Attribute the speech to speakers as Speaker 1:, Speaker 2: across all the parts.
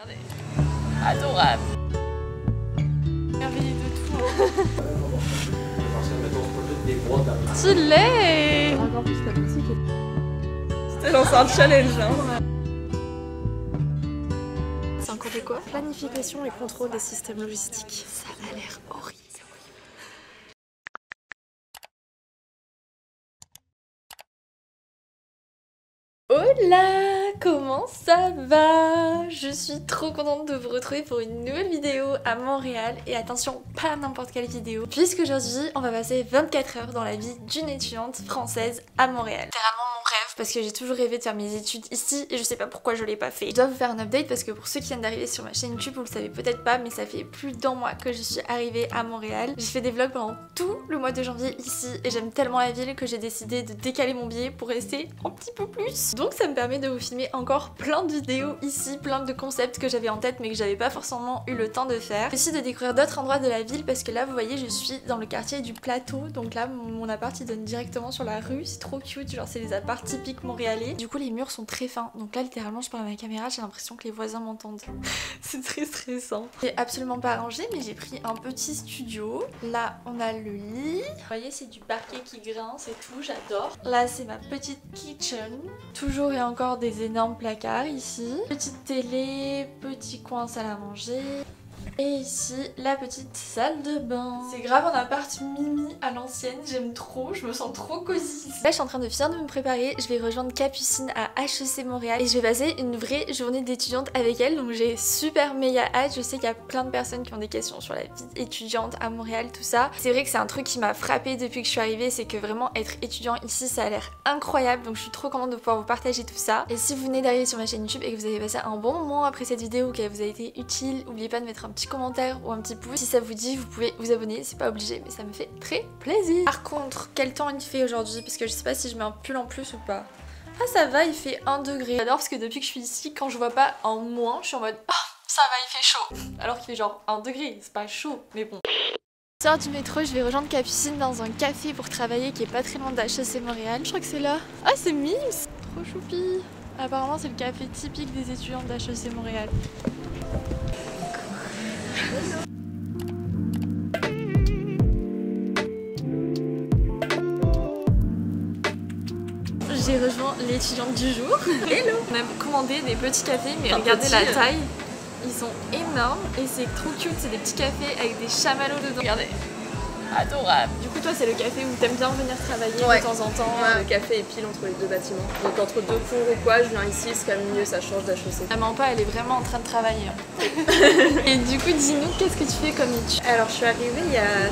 Speaker 1: Regardez. Adorable. Merveilleux de tout. Stylé.
Speaker 2: Encore plus la boutique.
Speaker 1: C'était lancé un challenge. Hein.
Speaker 2: C'est un cours de quoi? Planification et contrôle des systèmes logistiques. Ça a l'air horrible.
Speaker 1: Hola, comment ça va? Je suis trop contente de vous retrouver pour une nouvelle vidéo à Montréal. Et attention, pas n'importe quelle vidéo, puisqu'aujourd'hui on va passer 24 heures dans la vie d'une étudiante française à Montréal. Littéralement mon rêve, parce que j'ai toujours rêvé de faire mes études ici et je sais pas pourquoi je l'ai pas fait. Je dois vous faire un update parce que pour ceux qui viennent d'arriver sur ma chaîne YouTube, vous le savez peut-être pas, mais ça fait plus d'1 mois que je suis arrivée à Montréal. J'ai fait des vlogs pendant tout le mois de janvier ici et j'aime tellement la ville que j'ai décidé de décaler mon billet pour rester un petit peu plus. Donc ça me permet de vous filmer encore plein de vidéos ici, plein de concepts que j'avais en tête mais que j'avais pas forcément eu le temps de faire. Aussi de découvrir d'autres endroits de la ville parce que là vous voyez je suis dans le quartier du Plateau, donc là mon appart il donne directement sur la rue, c'est trop cute, genre c'est les apparts typiques montréalais. Du coup les murs sont très fins, donc là littéralement je parle à ma caméra, j'ai l'impression que les voisins m'entendent. C'est très stressant. J'ai absolument pas rangé mais j'ai pris un petit studio. Là on a le lit, vous voyez c'est du parquet qui grince et tout, j'adore. Là c'est ma petite kitchen, toujours et encore des énormes placards ici. Petite télé, petit coin salle à manger. Et ici, la petite salle de bain. C'est grave un appart mimi à l'ancienne, j'aime trop, je me sens trop cosy. Là, je suis en train de finir de me préparer, je vais rejoindre Capucine à HEC Montréal et je vais passer une vraie journée d'étudiante avec elle, donc j'ai super méga hâte. Je sais qu'il y a plein de personnes qui ont des questions sur la vie étudiante à Montréal, tout ça. C'est vrai que c'est un truc qui m'a frappée depuis que je suis arrivée, c'est que vraiment être étudiant ici, ça a l'air incroyable, donc je suis trop contente de pouvoir vous partager tout ça. Et si vous venez d'arriver sur ma chaîne YouTube et que vous avez passé un bon moment après cette vidéo, qu'elle vous a été utile, n'oubliez pas de mettre un petit commentaire ou un petit pouce. Si ça vous dit, vous pouvez vous abonner, c'est pas obligé, mais ça me fait très plaisir. Par contre, quel temps il fait aujourd'hui? Parce que je sais pas si je mets un pull en plus ou pas. Ah ça va, il fait 1 degré. J'adore parce que depuis que je suis ici, quand je vois pas en moins, je suis en mode ah ça va, il fait chaud. Alors qu'il fait genre 1 degré, c'est pas chaud, mais bon. Sors du métro, je vais rejoindre Capucine dans un café pour travailler qui est pas très loin d'HEC Montréal. Je crois que c'est là. Ah c'est Mims. Trop choupi. Apparemment c'est le café typique des étudiants d'HEC Montréal. J'ai rejoint l'étudiante du jour. Hello. On a commandé des petits cafés, mais regardez la taille. Ils sont énormes et c'est trop cute. C'est des petits cafés avec des chamallows dedans. Regardez. Adorable. Du coup toi c'est le café où t'aimes bien venir travailler de temps en temps.
Speaker 2: Ouais, le café est pile entre les deux bâtiments. Donc entre deux cours ou quoi, je viens ici, c'est quand même mieux, ça change d'HEC.
Speaker 1: Elle ment pas, elle est vraiment en train de travailler. Et du coup dis-nous, qu'est-ce que tu fais comme étude?
Speaker 2: Alors je suis arrivée il y a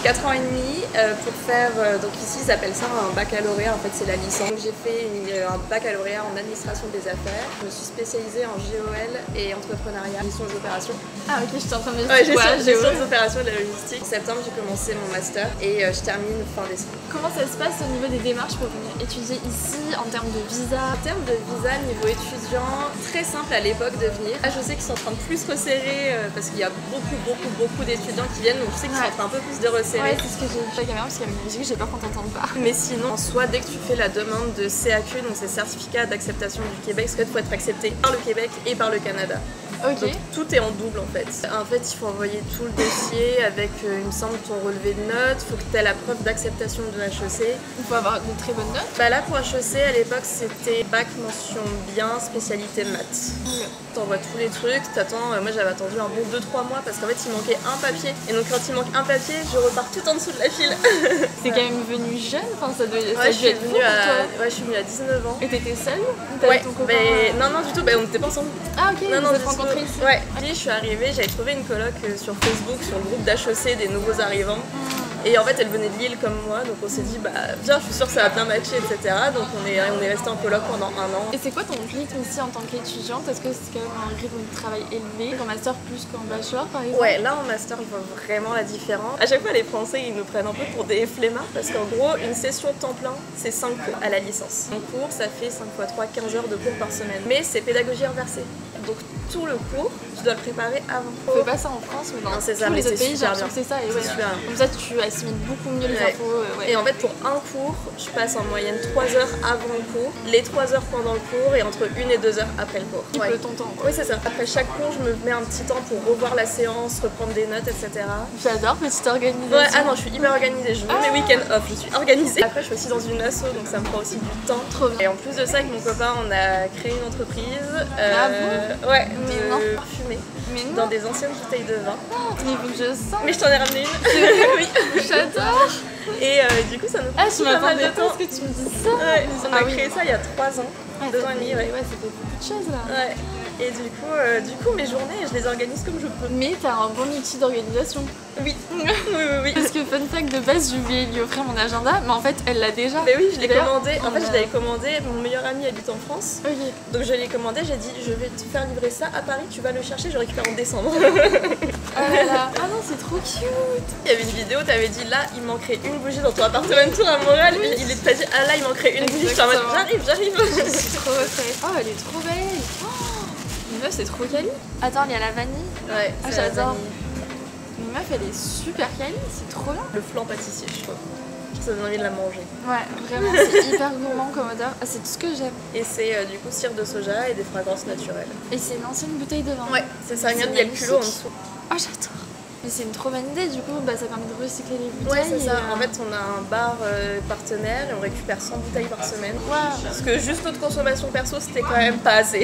Speaker 2: 4 ans et demi pour faire, donc ici ils appellent ça un baccalauréat, en fait c'est la licence. Donc j'ai fait un baccalauréat en administration des affaires, je me suis spécialisée en GOL et entrepreneuriat, gestion des opérations.
Speaker 1: Ah ok, je suis en train de me dire
Speaker 2: gestion des opérations et de la logistique. En septembre j'ai commencé mon master et je termine fin décembre.
Speaker 1: Comment ça se passe au niveau des démarches pour venir étudier ici en termes de visa?
Speaker 2: En termes de visa niveau étudiant, très simple à l'époque de venir. Là je sais qu'ils sont en train de plus resserrer parce qu'il y a beaucoup d'étudiants qui viennent, donc je sais qu'ils sont en train un peu plus de resserrer.
Speaker 1: Ouais, c'est ce que j'ai vu la caméra parce qu'elle me dit que j'ai peur qu'on t'entende pas.
Speaker 2: Mais sinon, soit dès que tu fais la demande de CAQ, donc c'est certificat d'acceptation du Québec, parce qu'il faut être accepté par le Québec et par le Canada.
Speaker 1: Ok.
Speaker 2: Donc tout est en double en fait. En fait, il faut envoyer tout le dossier avec, il me semble, ton relevé de notes. Il faut que tu aies la preuve d'acceptation de HEC.
Speaker 1: Il faut avoir de très bonnes notes.
Speaker 2: Bah là, pour HEC, à l'époque, c'était bac mention bien, spécialité maths. T'envoies tous les trucs, t'attends. Moi, j'avais attendu un bon 2-3 mois parce qu'en fait, il manquait un papier. Et donc, quand il manque un papier, je repars tout en dessous de la file.
Speaker 1: C'est quand même venu jeune, enfin, ça devait
Speaker 2: je suis
Speaker 1: être fou pour toi.
Speaker 2: Ouais, je suis venue à 19 ans.
Speaker 1: Et t'étais seule?
Speaker 2: Ouais,
Speaker 1: ton copain,
Speaker 2: non, du tout, on n'était pas ensemble.
Speaker 1: Ah ok,
Speaker 2: non,
Speaker 1: vous êtes rencontrés ici?
Speaker 2: Ouais, je suis arrivée, j'avais trouvé une coloc sur Facebook, sur le groupe d'HEC des nouveaux arrivants. Et en fait, elle venait de Lille comme moi, donc on s'est dit, bah viens, je suis sûre que ça va bien matcher, etc. Donc on est resté en coloc pendant 1 an.
Speaker 1: Et c'est quoi ton rythme ici en tant qu'étudiante? Est-ce que c'est quand même un rythme de travail élevé, en master plus qu'en bachelor par exemple?
Speaker 2: Ouais, là en master, je vois vraiment la différence. À chaque fois, les Français, ils nous prennent un peu pour des flemmards, parce qu'en gros, une session temps plein, c'est 5 cours à la licence. Un cours, ça fait 5 x 3, 15 heures de cours par semaine. Mais c'est pédagogie inversée. Donc tout le cours, tu dois le préparer avant.
Speaker 1: On fait pas ça en France, mais dans
Speaker 2: Non, c'est ça,
Speaker 1: tous
Speaker 2: mais
Speaker 1: les autres
Speaker 2: c'est
Speaker 1: pays, j'ai
Speaker 2: super
Speaker 1: l'impression que c'est ça. Et ouais,
Speaker 2: super bien.
Speaker 1: comme ça, tu assimiles beaucoup mieux les
Speaker 2: Ouais.
Speaker 1: infos. Ouais.
Speaker 2: Et en fait, pour un cours, je passe en moyenne 3 heures avant le cours, les 3 heures pendant le cours et entre 1 et 2 heures après le cours.
Speaker 1: Tu peux ton temps.
Speaker 2: Oui, c'est ça. Après chaque cours, je me mets un petit temps pour revoir la séance, reprendre des notes, etc.
Speaker 1: J'adore, petite organisation.
Speaker 2: Ouais, ah non, je suis hyper organisée. Je veux mes week-ends off, je suis organisée. Après, je suis aussi dans une asso, donc ça me prend aussi du temps.
Speaker 1: Trop bien.
Speaker 2: Et en plus de ça, avec mon copain, on a créé une entreprise.
Speaker 1: Ouais,
Speaker 2: de
Speaker 1: non.
Speaker 2: parfumée.
Speaker 1: Mais non.
Speaker 2: Dans des anciennes bouteilles de vin.
Speaker 1: Mais je sens.
Speaker 2: Mais je t'en ai ramené une. Oui.
Speaker 1: J'adore.
Speaker 2: Et du coup, ça nous prend
Speaker 1: Ah, je
Speaker 2: pas mal de
Speaker 1: m'attendais pas à
Speaker 2: temps.
Speaker 1: ce que tu me dises ça.
Speaker 2: Ouais, on a
Speaker 1: Ah oui.
Speaker 2: créé ça il y a 3 ans. 2 ans et demi, ouais.
Speaker 1: Ouais, ça fait beaucoup de choses là.
Speaker 2: Ouais. Et du coup, mes journées, je les organise comme je peux.
Speaker 1: Mais t'as un bon outil d'organisation.
Speaker 2: Oui. Oui.
Speaker 1: Parce que fun fact, de base, j'ai oublié de lui offrir mon agenda, mais en fait, elle l'a déjà.
Speaker 2: Mais oui, je l'ai
Speaker 1: D'ailleurs,
Speaker 2: commandé. En
Speaker 1: on
Speaker 2: fait,
Speaker 1: a-
Speaker 2: je l'avais commandé. Mon meilleur ami habite en France.
Speaker 1: Ok.
Speaker 2: Donc je l'ai commandé, j'ai dit je vais te faire livrer ça à Paris, tu vas le chercher, je le récupère en décembre.
Speaker 1: Ah là là. Ah non, c'est trop cute.
Speaker 2: Il y avait une vidéo, t'avais dit là il manquerait une bougie dans ton appartement tour à Montréal. Et il t'a dit ah là il manquerait une bougie, je suis en mode j'arrive.
Speaker 1: C'est trop refait. Oh, elle est trop belle. Oh, une meuf, c'est trop quali. Attends, il y a la vanille.
Speaker 2: Ouais,
Speaker 1: Ah,
Speaker 2: c'est la
Speaker 1: j'adore.
Speaker 2: vanille.
Speaker 1: Une meuf, elle est super quali, c'est trop bien.
Speaker 2: Le flan pâtissier, je trouve. Ça donne envie de la manger.
Speaker 1: Ouais, vraiment, c'est hyper gourmand comme odeur. Ah, c'est tout ce que j'aime.
Speaker 2: Et c'est du coup cire de soja et des fragrances naturelles.
Speaker 1: Et c'est une ancienne bouteille de vin.
Speaker 2: Ouais, c'est ça, regarde,
Speaker 1: C'est
Speaker 2: il y a le culot en
Speaker 1: magnifique.
Speaker 2: dessous.
Speaker 1: Ah, j'adore. Mais c'est une trop bonne idée, du coup, bah, ça permet de recycler les
Speaker 2: Ouais,
Speaker 1: bouteilles.
Speaker 2: c'est ça.
Speaker 1: et,
Speaker 2: En fait, on a un bar partenaire et on récupère 100 bouteilles par semaine.
Speaker 1: Waouh.
Speaker 2: Parce que juste notre consommation perso, c'était quand même pas assez.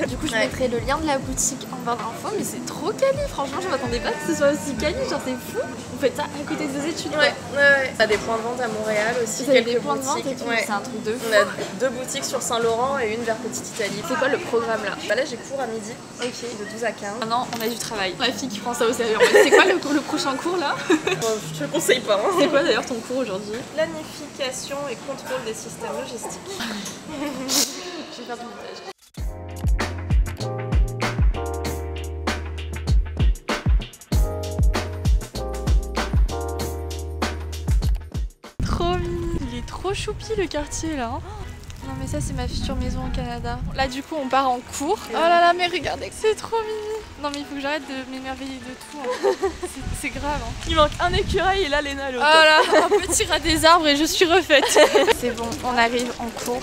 Speaker 1: Du coup, je
Speaker 2: Ouais.
Speaker 1: mettrai le lien de la boutique en barre d'infos, mais c'est trop quali. Franchement, je m'attendais pas que ce soit aussi quali. Genre, c'est fou. Vous faites ça à côté des études.
Speaker 2: Ouais, ouais. On a des points de vente à Montréal aussi,
Speaker 1: Vous avez
Speaker 2: quelques
Speaker 1: des points de vente et
Speaker 2: boutiques.
Speaker 1: tout.
Speaker 2: Ouais.
Speaker 1: C'est un truc de fou.
Speaker 2: On a 2 boutiques sur Saint-Laurent et une vers Petite Italie.
Speaker 1: C'est quoi le programme là?
Speaker 2: Bah là j'ai cours à midi,
Speaker 1: Ok.
Speaker 2: de 12 à 15.
Speaker 1: Maintenant, on a du travail. La fille qui prend ça au sérieux. En fait, c'est quoi le prochain cours là?
Speaker 2: Bon, je te le conseille pas. Hein.
Speaker 1: C'est quoi d'ailleurs ton cours aujourd'hui?
Speaker 2: Planification et contrôle des systèmes logistiques.
Speaker 1: Je vais faire du montage. Trop mignon. Il est trop choupi le quartier là. Non mais ça c'est ma future maison au Canada. Là du coup on part en cours. Oh là là mais regardez que c'est trop mignon. Non mais il faut que j'arrête de m'émerveiller de tout. Hein. C'est grave. Hein.
Speaker 2: Il manque un écureuil et là Léna elle est au
Speaker 1: Oh là, un petit rat des arbres et je suis refaite. C'est bon, on arrive en cours.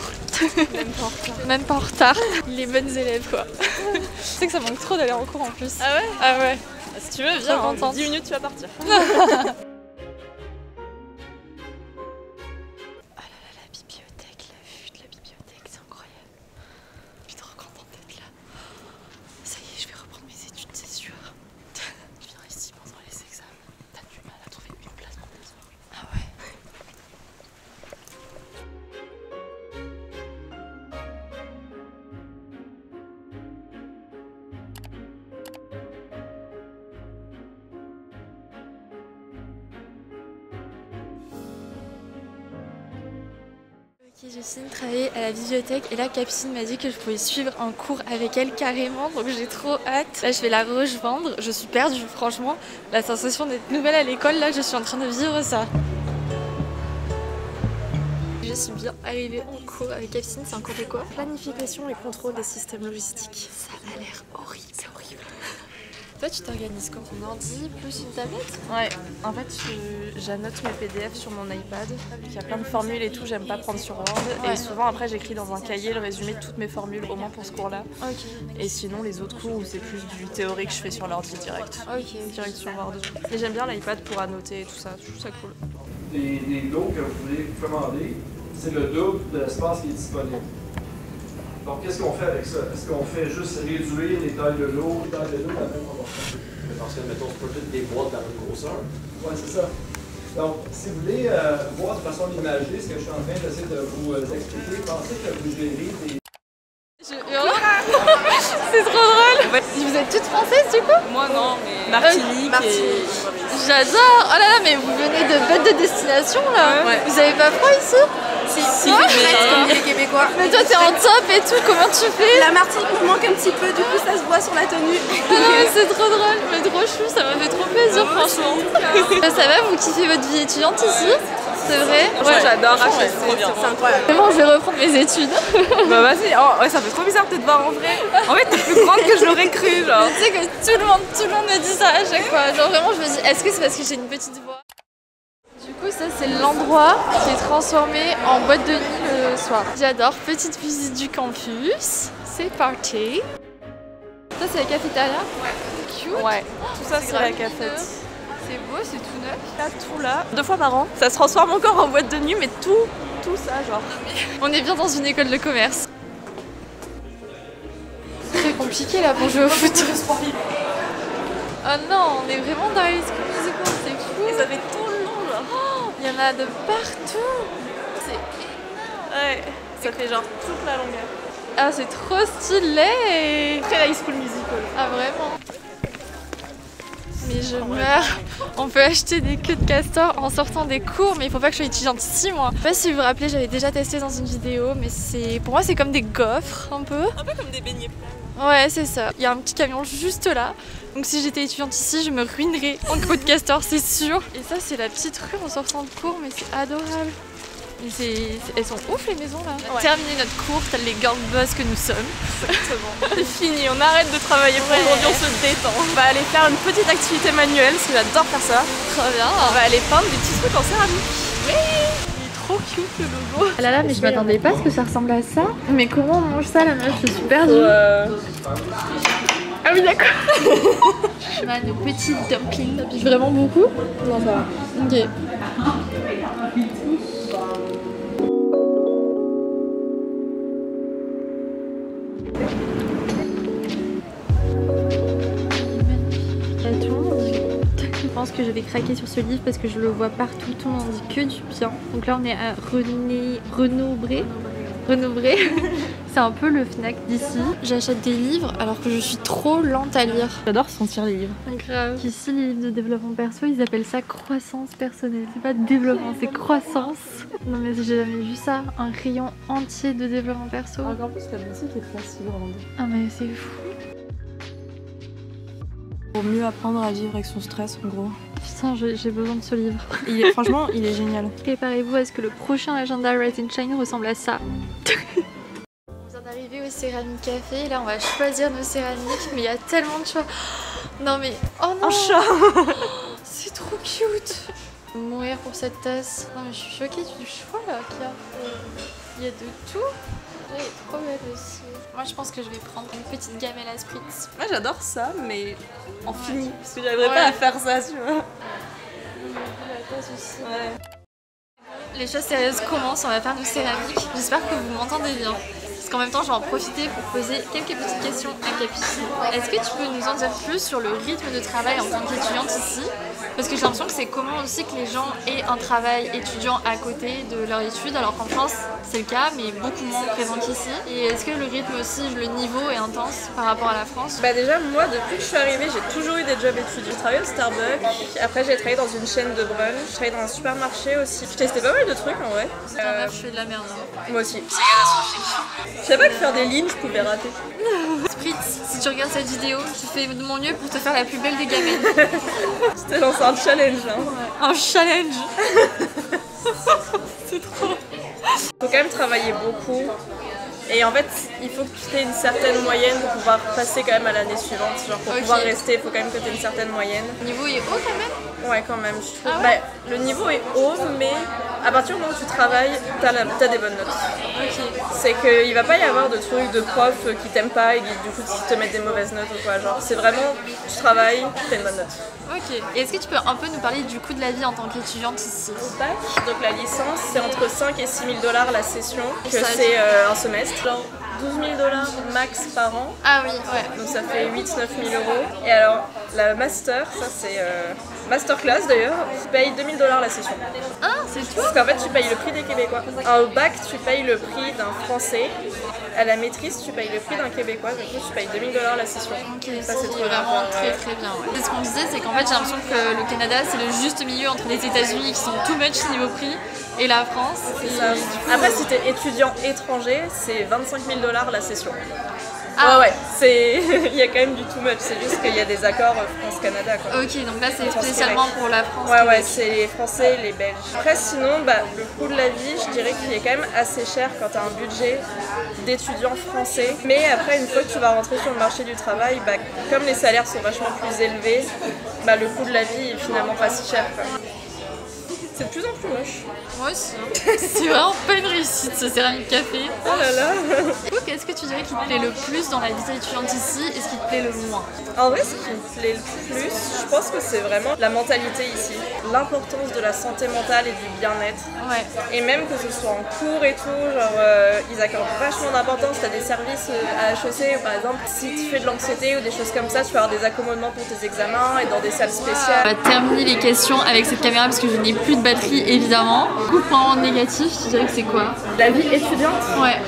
Speaker 2: même pas en retard.
Speaker 1: Même pas en retard. Les bonnes élèves quoi. Tu sais que ça manque trop d'aller en cours en plus.
Speaker 2: Ah ouais?
Speaker 1: Ah ouais.
Speaker 2: Si tu veux, viens,
Speaker 1: Trop
Speaker 2: en
Speaker 1: contente.
Speaker 2: 10 minutes tu vas partir.
Speaker 1: La bibliothèque, la vue de la bibliothèque, c'est incroyable. Je suis trop contente d'être là. Ça y est, je vais reprendre mes études, c'est sûr. Je viens ici pendant les examens. T'as du mal à trouver une place pour t'asseoir. Ah ouais. Ok, j'ai fini de travailler à la bibliothèque et là Capucine m'a dit que je pouvais suivre un cours avec elle carrément, donc j'ai trop hâte. Là je vais la rejoindre, je suis perdue franchement. La sensation d'être nouvelle à l'école, là je suis en train de vivre ça. Je suis bien arrivée en cours avec Capucine, c'est un cours de quoi?
Speaker 2: Planification et contrôle des systèmes logistiques.
Speaker 1: Ça a l'air horrible, c'est horrible. Toi tu t'organises quand? Ton ordi plus une tablette?
Speaker 2: Ouais, en fait j'annote mes PDF sur mon iPad. Il y a plein de formules et tout, j'aime pas prendre sur Word.
Speaker 1: Ouais.
Speaker 2: Et souvent après j'écris dans un cahier le résumé de toutes mes formules, au moins pour ce cours-là.
Speaker 1: Ok.
Speaker 2: Et sinon les autres cours où c'est plus du théorique, je fais sur l'ordi direct.
Speaker 1: Ok.
Speaker 2: Direct sur Word. Et j'aime bien l'iPad pour annoter et tout ça, je trouve ça cool.
Speaker 3: Des lots que vous voulez commander, c'est le double de l'espace qui est disponible. Donc, qu'est-ce qu'on fait avec ça? Est-ce qu'on fait juste réduire les tailles de l'eau, la même proportion?
Speaker 4: Parce que, mettons, c'est pas toutes des boîtes dans la même grosseur.
Speaker 3: Oui, c'est ça. Donc, si vous voulez voir de façon imagée ce que je suis en train d'essayer de vous expliquer, pensez que vous gérez des...
Speaker 1: C'est trop drôle. Vous êtes toutes françaises du coup?
Speaker 2: Moi non, mais Martinique
Speaker 1: Martinique. J'adore. Oh là là, mais vous venez de bête de destination là.
Speaker 2: Ouais.
Speaker 1: Vous avez pas froid ici?
Speaker 5: Si, comme les Québécois.
Speaker 1: Mais toi t'es en top et tout, comment tu fais?
Speaker 5: La Martinique me manque un petit peu, du coup ça se voit sur la tenue.
Speaker 1: Ah, c'est trop drôle, mais trop chou, ça m'a fait trop plaisir franchement. Ça va, vous kiffez votre vie étudiante ici? C'est vrai?
Speaker 2: Ouais, j'adore HEC, c'est incroyable.
Speaker 1: Vraiment, je vais reprendre mes études.
Speaker 2: Bah vas-y, oh, ouais, ça fait trop bizarre de te voir en vrai. En fait, t'es plus grande que je l'aurais cru, genre.
Speaker 1: Tu sais que tout le monde me dit ça à chaque fois. Genre vraiment, je me dis, est-ce que c'est parce que j'ai une petite voix? Du coup, ça c'est l'endroit qui est transformé en boîte de nuit le soir. J'adore. Petite visite du campus. C'est parti. Ça c'est la cafétéria? Ouais. Cute.
Speaker 2: Ouais, tout ça c'est la cafette.
Speaker 1: C'est beau, c'est tout neuf.
Speaker 2: Là, tout là, 2 fois par an. Ça se transforme encore en boîte de nuit, mais tout ça, genre.
Speaker 1: On est bien dans une école de commerce. Très compliqué là pour jouer au foot. Oh non, on est vraiment dans les School Musical, c'est fou.
Speaker 2: Et ça fait tout le long, là.
Speaker 1: Oh, il y en a de partout. C'est énorme.
Speaker 2: Ouais, ça fait genre toute la longueur.
Speaker 1: Ah, c'est trop stylé.
Speaker 2: Très High School Musical.
Speaker 1: Ah, vraiment. Mais je meurs. On peut acheter des queues de castor en sortant des cours, mais il faut pas que je sois étudiante ici, moi. Je sais pas si vous vous rappelez, j'avais déjà testé dans une vidéo, mais pour moi c'est comme des gaufres un peu.
Speaker 2: Un peu comme des beignets plats.
Speaker 1: Ouais, c'est ça. Il y a un petit camion juste là. Donc si j'étais étudiante ici, je me ruinerais en queue de castor, c'est sûr. Et ça, c'est la petite rue en sortant de cours, mais c'est adorable. Mais elles sont ouf les maisons là. On a terminé notre cours, tel les girl boss que nous sommes.
Speaker 2: C'est fini, on arrête de travailler pour aujourd'hui, on se détend. On va aller faire une petite activité manuelle, parce que j'adore faire ça.
Speaker 1: Trop bien.
Speaker 2: On va aller peindre des petits trucs en céramique.
Speaker 1: Oui. Il est trop cute le logo. Ah là là, mais je m'attendais pas à ce que ça ressemble à ça. Mais comment on mange ça la meuf? Je suis perdue. Ah oui, d'accord. On a nos petits dumplings. Ça pique vraiment beaucoup?
Speaker 2: Non, ça va.
Speaker 1: Ok. Je pense que je vais craquer sur ce livre parce que je le vois partout, tout le monde dit que du bien. Donc là on est à Renaud-Bré. C'est un peu le Fnac d'ici. J'achète des livres alors que je suis trop lente à lire.
Speaker 2: J'adore sentir les livres.
Speaker 1: Grave. Ici les livres de développement perso, ils appellent ça croissance personnelle. C'est pas développement, c'est croissance. Non mais j'ai jamais vu ça, un rayon entier de développement perso.
Speaker 2: Encore plus la boutique est pas si grande.
Speaker 1: Ah mais c'est fou.
Speaker 5: Pour mieux apprendre à vivre avec son stress en gros.
Speaker 1: Putain, j'ai besoin de ce livre.
Speaker 5: Franchement, il est génial.
Speaker 1: Préparez-vous à ce que le prochain agenda Rise and Shine ressemble à ça. On vient d'arriver au Céramique Café. Là, on va choisir nos céramiques. Mais il y a tellement de choix. Non, mais. Oh non!
Speaker 2: Un chat!
Speaker 1: C'est trop cute! Je vais mourir pour cette tasse. Non, mais je suis choquée du choix là qu'il y a. Il y a de tout. Elle est trop belle aussi. Moi, je pense que je vais prendre une petite gamelle à spritz.
Speaker 2: Moi j'adore ça, mais en fini. Parce que j'arriverais pas à faire ça, tu vois.
Speaker 1: La tasse aussi.
Speaker 2: Ouais.
Speaker 1: Les choses sérieuses commencent, on va faire nos céramiques. J'espère que vous m'entendez bien. Parce qu'en même temps, je vais en profiter pour poser quelques petites questions à Capucine. Est-ce que tu peux nous en dire plus sur le rythme de travail en tant qu'étudiante ici? Parce que j'ai l'impression que c'est commun aussi que les gens aient un travail étudiant à côté de leur étude, alors qu'en France, c'est le cas, mais beaucoup moins présent qu'ici. Et est-ce que le rythme aussi, le niveau est intense par rapport à la France?
Speaker 2: Bah déjà, moi, depuis que je suis arrivée, j'ai toujours eu des jobs étudiants. J'ai travaillé au Starbucks, après j'ai travaillé dans une chaîne de brunch, j'ai travaillé dans un supermarché aussi. J'ai testé pas mal de trucs en vrai.
Speaker 1: Meuf, je fais de la merde.
Speaker 2: Moi aussi. Je savais pas que faire des lignes, je pouvais rater.
Speaker 1: Spritz, si tu regardes cette vidéo, je fais de mon mieux pour te faire la plus belle des gamelles.
Speaker 2: Je t'ai lancé un challenge, hein.
Speaker 1: Un challenge. C'est trop.
Speaker 2: Faut quand même travailler beaucoup. Et en fait, il faut que tu aies une certaine moyenne pour pouvoir passer quand même à l'année suivante. Genre pour pouvoir rester, il faut quand même que tu aies une certaine moyenne.
Speaker 1: Le niveau est haut quand même?
Speaker 2: Ouais, quand même. Je trouve.
Speaker 1: Ah ouais,
Speaker 2: le niveau est haut, mais à partir du moment où tu travailles, t'as des bonnes notes.
Speaker 1: Ok.
Speaker 2: C'est qu'il va pas y avoir de trucs de profs qui t'aiment pas et qui du coup te mettent des mauvaises notes ou quoi. Genre, c'est vraiment, tu travailles, t'as une bonne note.
Speaker 1: Ok. Et est-ce que tu peux un peu nous parler du coût de la vie en tant qu'étudiante ici?
Speaker 2: Au bac, donc la licence, c'est entre 5 et 6 000 $ la session, que
Speaker 1: Ça,
Speaker 2: c'est un semestre. Genre 12 000 $ max par an.
Speaker 1: Ah oui, ouais.
Speaker 2: Donc ça fait 8-9 000 €. Et alors, la master, ça c'est masterclass d'ailleurs, tu payes 2 000 $ la session.
Speaker 1: Ah, c'est tout?
Speaker 2: Parce qu'en fait, tu payes le prix des Québécois. Au bac, tu payes le prix d'un Français. À la maîtrise, tu payes le prix d'un Québécois, du coup tu payes 2000 $ la session.
Speaker 1: Ok,
Speaker 2: Ça,
Speaker 1: c'est
Speaker 2: trop
Speaker 1: vraiment
Speaker 2: bien.
Speaker 1: très très bien. Ouais. Ce qu'on disait, c'est qu'en fait j'ai l'impression que le Canada c'est le juste milieu entre les États-Unis qui sont too much niveau prix et la France.
Speaker 2: C'est
Speaker 1: Et
Speaker 2: ça.
Speaker 1: du coup,
Speaker 2: Après, si t'es étudiant étranger, c'est 25 000 $ la session.
Speaker 1: Ah.
Speaker 2: Ouais, c'est. Il y a quand même du too much, c'est juste qu'il y a des accords France-Canada quoi.
Speaker 1: Ok, donc là c'est
Speaker 2: France,
Speaker 1: spécialement
Speaker 2: Québec.
Speaker 1: pour la France.
Speaker 2: Ouais,
Speaker 1: Québec.
Speaker 2: c'est les Français et les Belges. Après, sinon, le coût de la vie, je dirais qu'il est quand même assez cher quand tu as un budget d'étudiant français. Mais après, une fois que tu vas rentrer sur le marché du travail, comme les salaires sont vachement plus élevés, le coût de la vie est finalement pas si cher, quoi. C'est de plus en plus moche.
Speaker 1: Moi aussi. C'est vraiment pas une réussite ce céramique café.
Speaker 2: Oh là là.
Speaker 1: Qu'est-ce que tu dirais qui te plaît le plus dans la vie étudiante ici et ce qui te plaît le moins?
Speaker 2: En vrai, ce qui me plaît le plus, je pense que c'est vraiment la mentalité ici. L'importance de la santé mentale et du bien-être.
Speaker 1: Ouais.
Speaker 2: Et même que ce soit en cours et tout, ils accordent vachement d'importance. Tu as des services à HEC, par exemple, si tu fais de l'anxiété ou des choses comme ça, tu vas avoir des accommodements pour tes examens et dans des salles spéciales.
Speaker 1: On va terminer les questions avec cette caméra parce que je n'ai plus de batterie évidemment. Du coup, point négatif, tu dirais que c'est quoi?
Speaker 2: La vie étudiante,
Speaker 1: Ouais.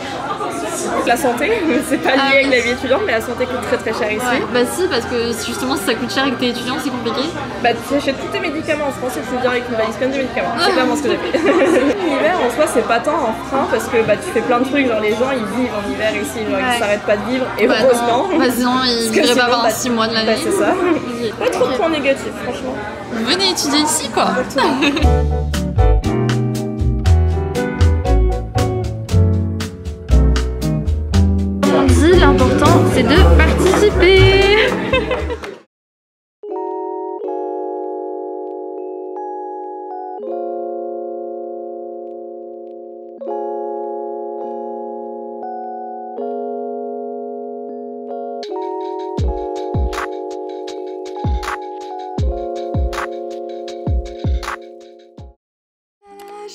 Speaker 2: la santé, c'est pas lié
Speaker 1: Ah,
Speaker 2: avec
Speaker 1: oui.
Speaker 2: la vie étudiante, mais la santé coûte très très cher ici.
Speaker 1: Ouais. Bah si, parce que justement si ça coûte cher et que t'es étudiant, c'est compliqué.
Speaker 2: Tu achètes tous tes médicaments en France et tu viens avec une valise pleine de médicaments. C'est clairement ce que j'ai fait. L'hiver en soi, c'est pas tant un frein parce que tu fais plein de trucs. Genre les gens ils vivent en hiver ici, genre
Speaker 1: Ouais.
Speaker 2: ils s'arrêtent pas de vivre. Et
Speaker 1: Bah
Speaker 2: heureusement.
Speaker 1: non. Bah sinon ils
Speaker 2: Parce que
Speaker 1: vivraient pas
Speaker 2: sinon,
Speaker 1: pendant 6 mois de l'année.
Speaker 2: c'est ça.
Speaker 1: Ok.
Speaker 2: Pas trop de points négatifs, franchement.
Speaker 1: Venez étudier ici quoi. On dit l'important c'est de participer.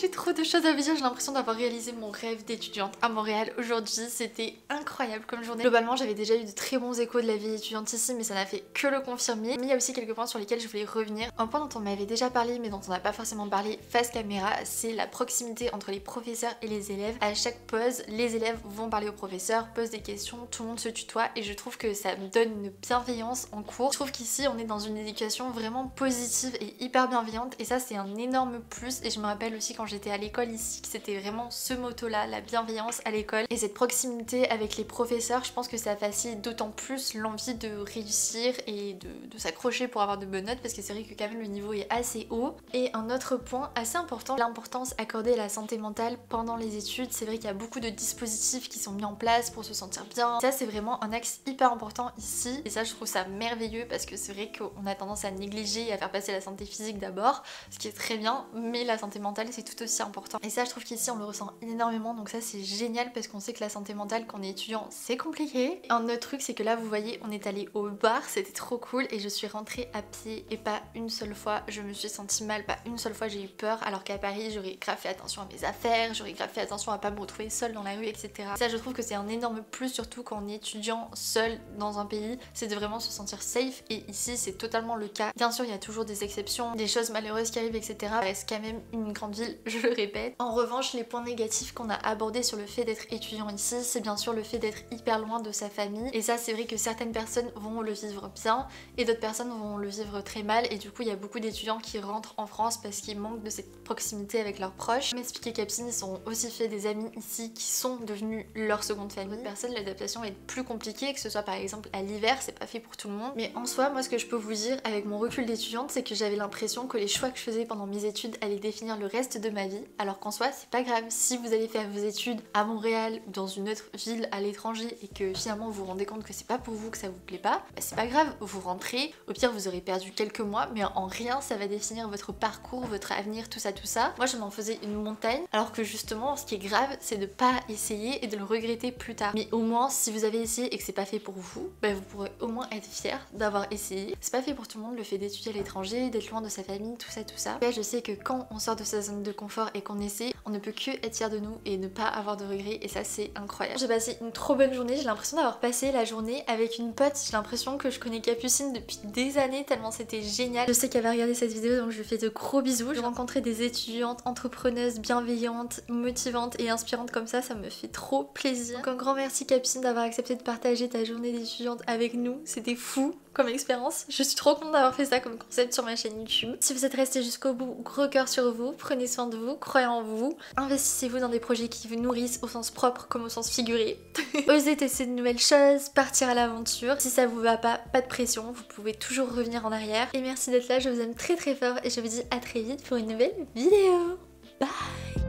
Speaker 1: J'ai trop de choses à vous dire, j'ai l'impression d'avoir réalisé mon rêve d'étudiante à Montréal aujourd'hui, c'était incroyable comme journée. Globalement j'avais déjà eu de très bons échos de la vie étudiante ici mais ça n'a fait que le confirmer. Mais il y a aussi quelques points sur lesquels je voulais revenir. Un point dont on m'avait déjà parlé mais dont on n'a pas forcément parlé face caméra, c'est la proximité entre les professeurs et les élèves. À chaque pause, les élèves vont parler aux professeurs, posent des questions, tout le monde se tutoie et je trouve que ça me donne une bienveillance en cours. Je trouve qu'ici on est dans une éducation vraiment positive et hyper bienveillante et ça c'est un énorme plus. Et je me rappelle aussi quand j'étais à l'école ici que c'était vraiment ce motto là, la bienveillance à l'école et cette proximité avec les professeurs. Je pense que ça facilite d'autant plus l'envie de réussir et de s'accrocher pour avoir de bonnes notes parce que c'est vrai que quand même le niveau est assez haut. Et un autre point assez important, l'importance accordée à la santé mentale pendant les études. C'est vrai qu'il y a beaucoup de dispositifs qui sont mis en place pour se sentir bien. Ça c'est vraiment un axe hyper important ici et ça je trouve ça merveilleux parce que c'est vrai qu'on a tendance à négliger et à faire passer la santé physique d'abord, ce qui est très bien, mais la santé mentale c'est tout aussi important. Et ça je trouve qu'ici on le ressent énormément, donc ça c'est génial parce qu'on sait que la santé mentale quand on est étudiant c'est compliqué. Un autre truc c'est que là vous voyez on est allé au bar, c'était trop cool et je suis rentrée à pied et pas une seule fois je me suis sentie mal, pas une seule fois j'ai eu peur, alors qu'à Paris j'aurais grave fait attention à mes affaires, j'aurais grave fait attention à pas me retrouver seule dans la rue, etc. Ça je trouve que c'est un énorme plus, surtout quand on est étudiant seul dans un pays, c'est de vraiment se sentir safe et ici c'est totalement le cas. Bien sûr il y a toujours des exceptions, des choses malheureuses qui arrivent, etc. Ça reste quand même une grande ville, je le répète. En revanche les points négatifs qu'on a abordés sur le fait d'être étudiant ici, c'est bien sûr le fait d'être hyper loin de sa famille et ça c'est vrai que certaines personnes vont le vivre bien et d'autres personnes vont le vivre très mal et du coup il y a beaucoup d'étudiants qui rentrent en France parce qu'ils manquent de cette proximité avec leurs proches. M'expliquer qu'Apsine ils ont aussi fait des amis ici qui sont devenus leur seconde famille. Personne, l'adaptation va être plus compliquée, que ce soit par exemple à l'hiver, c'est pas fait pour tout le monde. Mais en soi, moi ce que je peux vous dire avec mon recul d'étudiante, c'est que j'avais l'impression que les choix que je faisais pendant mes études allaient définir le reste de ma vie, alors qu'en soi c'est pas grave. Si vous allez faire vos études à Montréal ou dans une autre ville à l'étranger et que finalement vous vous rendez compte que c'est pas pour vous, que ça vous plaît pas, bah c'est pas grave, vous rentrez, au pire vous aurez perdu quelques mois, mais en rien ça va définir votre parcours, votre avenir, tout ça. Moi je m'en faisais une montagne, alors que justement ce qui est grave c'est de pas essayer et de le regretter plus tard. Mais au moins si vous avez essayé et que c'est pas fait pour vous, bah vous pourrez au moins être fier d'avoir essayé. C'est pas fait pour tout le monde le fait d'étudier à l'étranger, d'être loin de sa famille, tout ça. Là je sais que quand on sort de sa zone de confort et qu'on qu'on essaie, on ne peut que être fier de nous et ne pas avoir de regrets et ça c'est incroyable. J'ai passé une trop bonne journée, j'ai l'impression d'avoir passé la journée avec une pote, j'ai l'impression que je connais Capucine depuis des années tellement c'était génial. Je sais qu'elle va regarder cette vidéo donc je lui fais de gros bisous. J'ai rencontré des étudiantes entrepreneuses bienveillantes, motivantes et inspirantes comme ça me fait trop plaisir. Donc un grand merci Capucine d'avoir accepté de partager ta journée d'étudiante avec nous, c'était fou comme expérience. Je suis trop contente d'avoir fait ça comme concept sur ma chaîne YouTube. Si vous êtes resté jusqu'au bout, gros cœur sur vous, prenez soin de vous, croyez en vous, investissez-vous dans des projets qui vous nourrissent au sens propre comme au sens figuré. Osez tester de nouvelles choses, partir à l'aventure. Si ça vous va pas de pression, vous pouvez toujours revenir en arrière. Et merci d'être là, je vous aime très très fort et je vous dis à très vite pour une nouvelle vidéo. Bye.